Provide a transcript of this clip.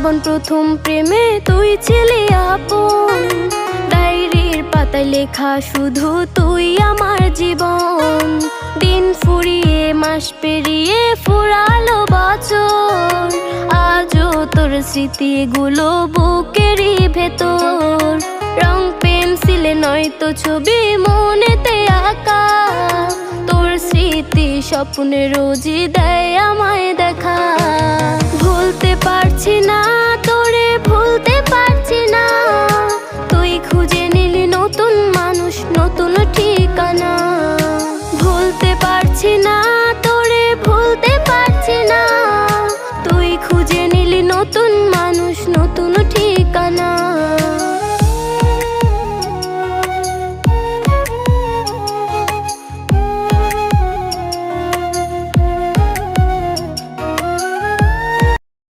জীবন প্রথম প্রেমে তুই ছিলি আপন, ডায়েরির পাতায় লেখা শুধু তুই আমার জীবন। দিন ফুরিয়ে মাস পেরিয়ে ফুরালো বছর, আজও তোর স্মৃতিগুলো বুকেরই ভেতর। রং পেন্সিলে নয়তো ছবি মনেতে আঁকা, তোর স্মৃতি স্বপ্নে রোজই দেয় আমায় দেখা।